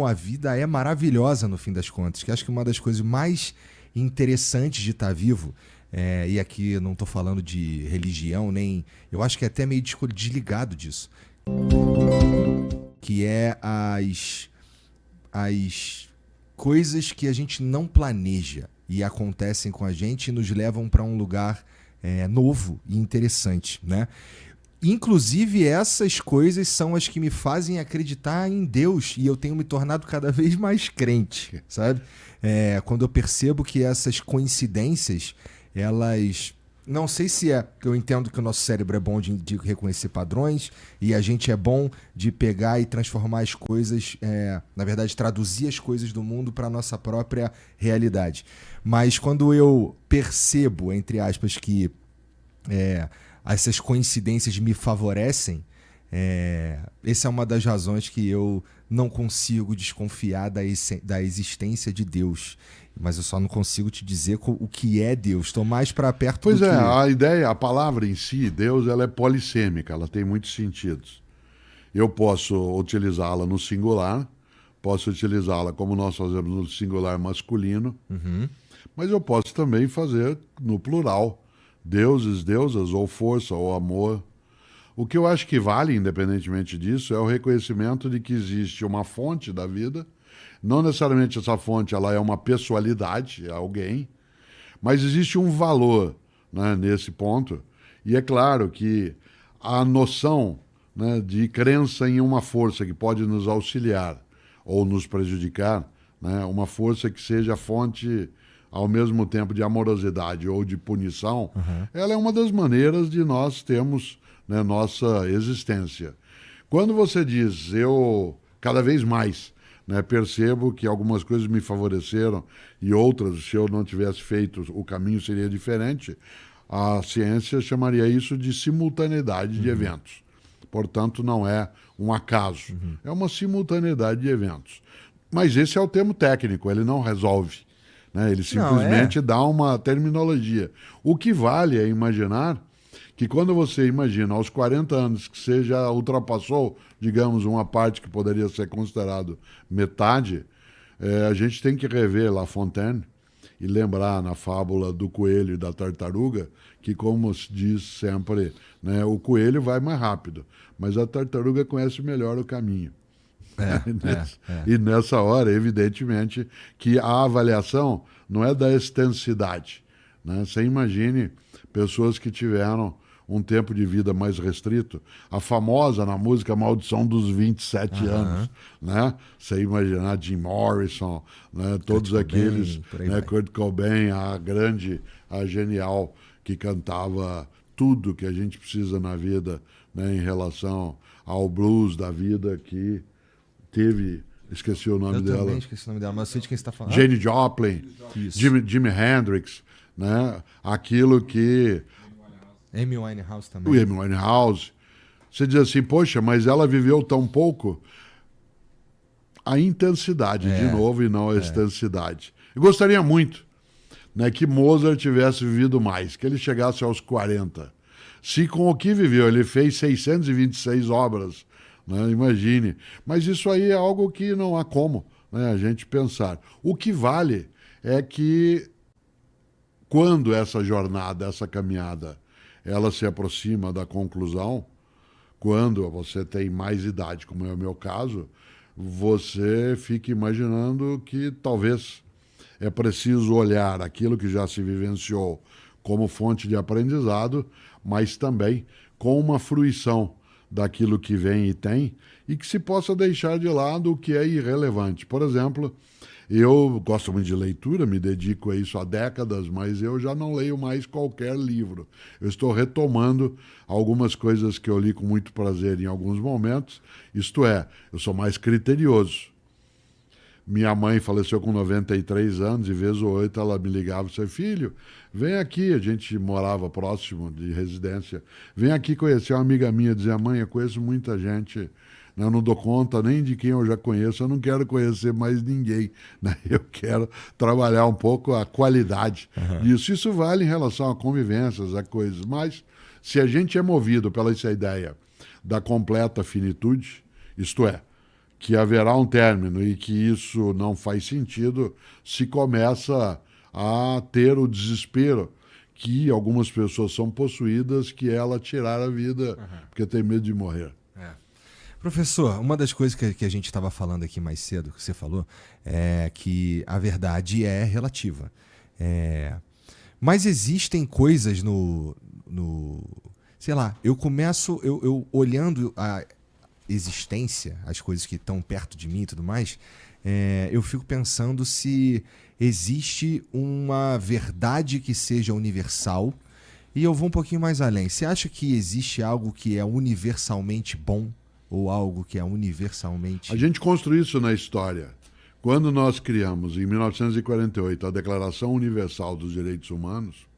A vida é maravilhosa no fim das contas, que acho que uma das coisas mais interessantes de estar vivo, e aqui eu não estou falando de religião, nem. Eu acho que é até meio desligado disso, que é as coisas que a gente não planeja e acontecem com a gente e nos levam para um lugar novo e interessante, né? Inclusive, essas coisas são as que me fazem acreditar em Deus e eu tenho me tornado cada vez mais crente, sabe? Quando eu percebo que essas coincidências, elas... Não sei se eu entendo que o nosso cérebro é bom de reconhecer padrões e a gente é bom de pegar e transformar as coisas, na verdade, traduzir as coisas do mundo para a nossa própria realidade. Mas quando eu percebo, entre aspas, que essas coincidências me favorecem, essa é uma das razões que eu não consigo desconfiar da existência de Deus. Mas eu só não consigo te dizer o que é Deus. Estou mais para perto Pois do que... a ideia, a palavra em si, Deus, ela é polissêmica, ela tem muitos sentidos. Eu posso utilizá-la no singular, posso utilizá-la como nós fazemos no singular masculino, mas eu posso também fazer no plural. Deuses, deusas, ou força, ou amor. O que eu acho que vale, independentemente disso, é o reconhecimento de que existe uma fonte da vida. Não necessariamente essa fonte ela é uma pessoalidade, é alguém, mas existe um valor, né, nesse ponto. E é claro que a noção, né, de crença em uma força que pode nos auxiliar ou nos prejudicar, né, uma força que seja fonte ao mesmo tempo de amorosidade ou de punição, ela é uma das maneiras de nós termos, né, nossa existência. Quando você diz, eu cada vez mais, né, percebo que algumas coisas me favoreceram e outras, se eu não tivesse feito, o caminho seria diferente, a ciência chamaria isso de simultaneidade de eventos. Portanto, não é um acaso, é uma simultaneidade de eventos. Mas esse é o termo técnico, ele não resolve. Né? Ele simplesmente dá uma terminologia. O que vale é imaginar que quando você imagina aos 40 anos que você já ultrapassou, digamos, uma parte que poderia ser considerado metade, a gente tem que rever La Fontaine e lembrar na fábula do coelho e da tartaruga que, como se diz sempre, né, o coelho vai mais rápido, mas a tartaruga conhece melhor o caminho. E nessa hora, evidentemente, que a avaliação não é da extensidade. Né? Você imagine pessoas que tiveram um tempo de vida mais restrito, a famosa na música Maldição dos 27 anos. Né? Você imaginar Jim Morrison, né? Todos aqueles, né? Kurt Cobain, a genial, que cantava tudo que a gente precisa na vida, né? Em relação ao blues da vida que teve, esqueci o nome dela. Eu também esqueci o nome dela, mas eu sei de quem você está falando. Jane Joplin, Jimi Hendrix, né? Aquilo que... Amy Winehouse também. O Amy Winehouse. Você diz assim, poxa, mas ela viveu tão pouco. A intensidade, de novo, e não a extensidade. Eu gostaria muito, né, que Mozart tivesse vivido mais, que ele chegasse aos 40. Se com o que viveu ele fez 626 obras, né, imagine. Mas isso aí é algo que não há como, né, a gente pensar. O que vale é que quando essa jornada, essa caminhada, ela se aproxima da conclusão, quando você tem mais idade, como é o meu caso, você fica imaginando que talvez é preciso olhar aquilo que já se vivenciou como fonte de aprendizado, mas também com uma fruição daquilo que vem e tem, e que se possa deixar de lado o que é irrelevante. Por exemplo, eu gosto muito de leitura, me dedico a isso há décadas, mas eu já não leio mais qualquer livro. Eu estou retomando algumas coisas que eu li com muito prazer em alguns momentos, isto é, eu sou mais criterioso. Minha mãe faleceu com 93 anos e vez ou outra ela me ligava e disse, filho, vem aqui, a gente morava próximo de residência, vem aqui conhecer uma amiga minha, dizia, mãe, eu conheço muita gente, eu não dou conta nem de quem eu já conheço, eu não quero conhecer mais ninguém, né? Eu quero trabalhar um pouco a qualidade disso. Isso vale em relação a convivências, a coisas, mas se a gente é movido pela essa ideia da completa finitude, isto é, que haverá um término e que isso não faz sentido, se começa a ter o desespero que algumas pessoas são possuídas, que ela tirar a vida porque tem medo de morrer. Professor, uma das coisas que a gente estava falando aqui mais cedo, que você falou, é que a verdade é relativa. Mas existem coisas sei lá, eu olhando a existência, as coisas que estão perto de mim e tudo mais, eu fico pensando se existe uma verdade que seja universal. E eu vou um pouquinho mais além. Você acha que existe algo que é universalmente bom? Ou algo que é universalmente... A gente construiu isso na história. Quando nós criamos, em 1948, a Declaração Universal dos Direitos Humanos,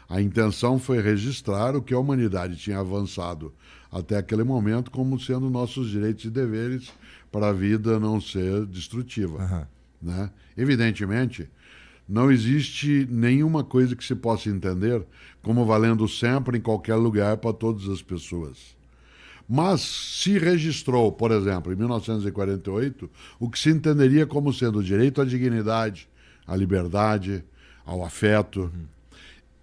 a intenção foi registrar o que a humanidade tinha avançado até aquele momento como sendo nossos direitos e deveres para a vida não ser destrutiva. Né? Evidentemente, não existe nenhuma coisa que se possa entender como valendo sempre em qualquer lugar para todas as pessoas. Mas se registrou, por exemplo, em 1948, o que se entenderia como sendo o direito à dignidade, à liberdade, ao afeto.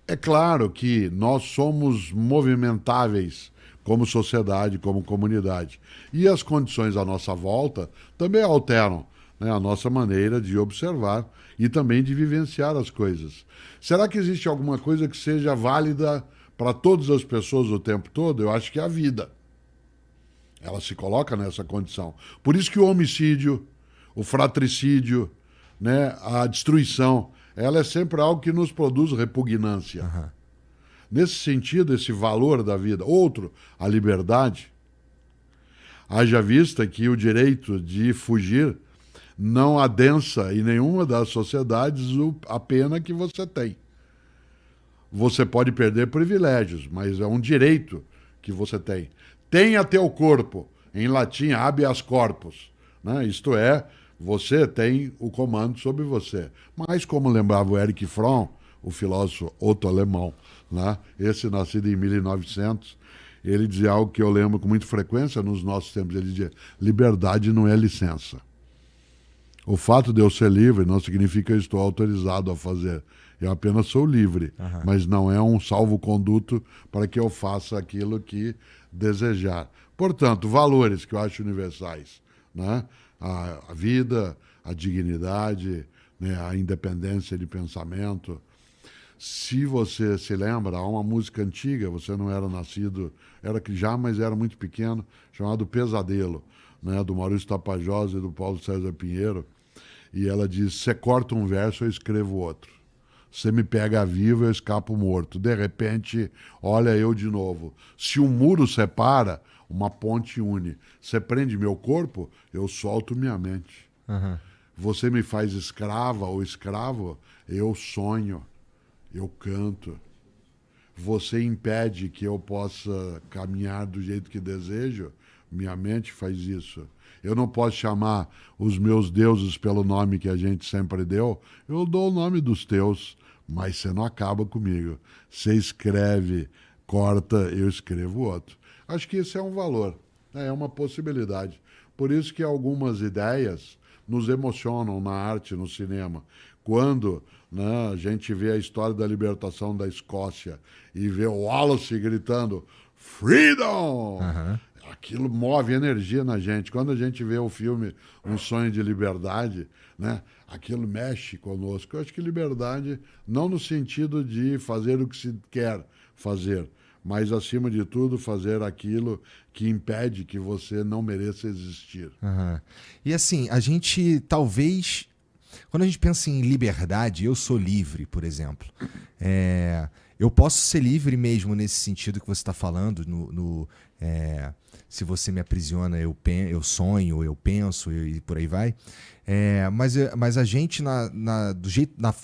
É claro que nós somos movimentáveis como sociedade, como comunidade. E as condições à nossa volta também alteram, né, a nossa maneira de observar e também de vivenciar as coisas. Será que existe alguma coisa que seja válida para todas as pessoas o tempo todo? Eu acho que é a vida. Ela se coloca nessa condição. Por isso que o homicídio, o fratricídio, né, a destruição, ela é sempre algo que nos produz repugnância. Nesse sentido, esse valor da vida. Outro, a liberdade. Haja vista que o direito de fugir não adensa em nenhuma das sociedades a pena que você tem. Você pode perder privilégios, mas é um direito que você tem. Tenha teu corpo, em latim, habeas corpus, né? Isto é, você tem o comando sobre você. Mas, como lembrava o Erich Fromm, o filósofo otto-alemão, né? Esse nascido em 1900, ele dizia algo que eu lembro com muita frequência nos nossos tempos. Ele dizia, liberdade não é licença. O fato de eu ser livre não significa que eu estou autorizado a fazer. Eu apenas sou livre, mas não é um salvo-conduto para que eu faça aquilo que desejar. Portanto, valores que eu acho universais, né? A vida, a dignidade, né? A independência de pensamento. Se você se lembra, há uma música antiga, você não era nascido, era que já, mas era muito pequeno, chamado Pesadelo, né? Do Maurício Tapajós e do Paulo César Pinheiro. E ela diz, você corta um verso, eu escrevo outro. Você me pega vivo, eu escapo morto. De repente, olha eu de novo. Se um muro separa, uma ponte une. Você prende meu corpo, eu solto minha mente. Você me faz escrava ou escravo, eu sonho, eu canto. Você impede que eu possa caminhar do jeito que desejo, minha mente faz isso. Eu não posso chamar os meus deuses pelo nome que a gente sempre deu. Eu dou o nome dos teus, mas você não acaba comigo. Você escreve, corta, eu escrevo outro. Acho que esse é um valor, né? É uma possibilidade. Por isso que algumas ideias nos emocionam na arte, no cinema. Quando, né, a gente vê a história da libertação da Escócia e vê o Wallace gritando Freedom! Aquilo move energia na gente. Quando a gente vê o filme Um Sonho de Liberdade, né, aquilo mexe conosco. Eu acho que liberdade, não no sentido de fazer o que se quer fazer, mas, acima de tudo, fazer aquilo que impede que você não mereça existir. E assim, a gente talvez... Quando a gente pensa em liberdade, eu sou livre, por exemplo. Eu posso ser livre mesmo nesse sentido que você está falando, se você me aprisiona, eu sonho, eu penso e por aí vai. Mas a gente,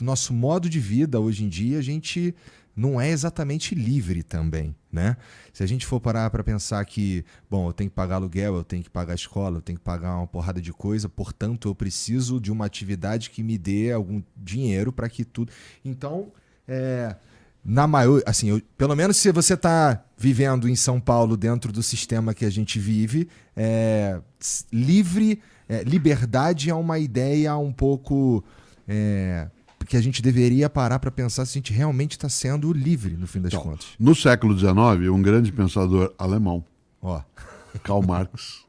nosso modo de vida hoje em dia, a gente não é exatamente livre também, né? Se a gente for parar para pensar que, bom, eu tenho que pagar aluguel, eu tenho que pagar a escola, eu tenho que pagar uma porrada de coisa, portanto, eu preciso de uma atividade que me dê algum dinheiro para que tudo... Então, na maior, assim, pelo menos se você está vivendo em São Paulo dentro do sistema que a gente vive, liberdade é uma ideia um pouco que a gente deveria parar para pensar se a gente realmente está sendo livre no fim das contas. No século XIX, um grande pensador alemão, Ó. Karl Marx,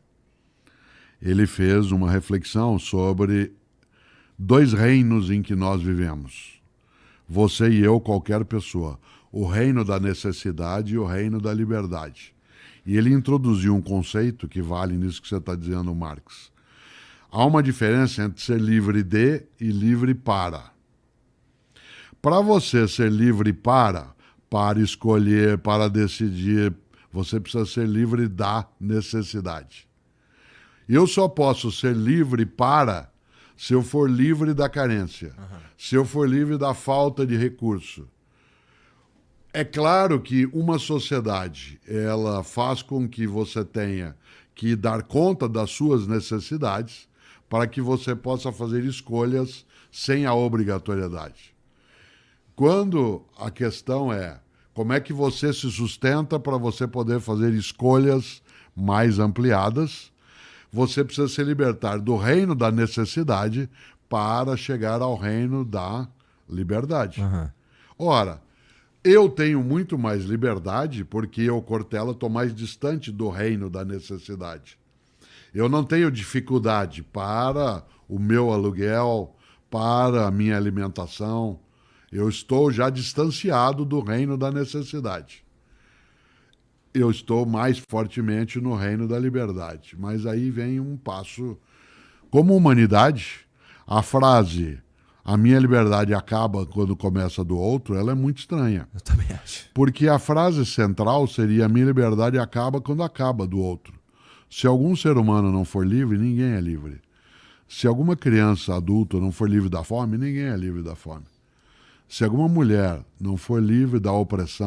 ele fez uma reflexão sobre dois reinos em que nós vivemos. Você e eu, qualquer pessoa. O reino da necessidade e o reino da liberdade. E ele introduziu um conceito que vale nisso que você está dizendo, Marx. Há uma diferença entre ser livre de e livre para. Para você ser livre para escolher, para decidir, você precisa ser livre da necessidade. Eu só posso ser livre para se eu for livre da carência, se eu for livre da falta de recurso. É claro que uma sociedade, ela faz com que você tenha que dar conta das suas necessidades para que você possa fazer escolhas sem a obrigatoriedade. Quando a questão é como é que você se sustenta para você poder fazer escolhas mais ampliadas, você precisa se libertar do reino da necessidade para chegar ao reino da liberdade. Ora, eu tenho muito mais liberdade porque eu, Cortella, estou mais distante do reino da necessidade. Eu não tenho dificuldade para o meu aluguel, para a minha alimentação. Eu estou já distanciado do reino da necessidade. Eu estou mais fortemente no reino da liberdade. Mas aí vem um passo. Como humanidade, a frase "a minha liberdade acaba quando começa a do outro", ela é muito estranha. Eu também acho. Porque a frase central seria "a minha liberdade acaba quando acaba do outro". Se algum ser humano não for livre, ninguém é livre. Se alguma criança adulta não for livre da fome, ninguém é livre da fome. Se alguma mulher não for livre da opressão,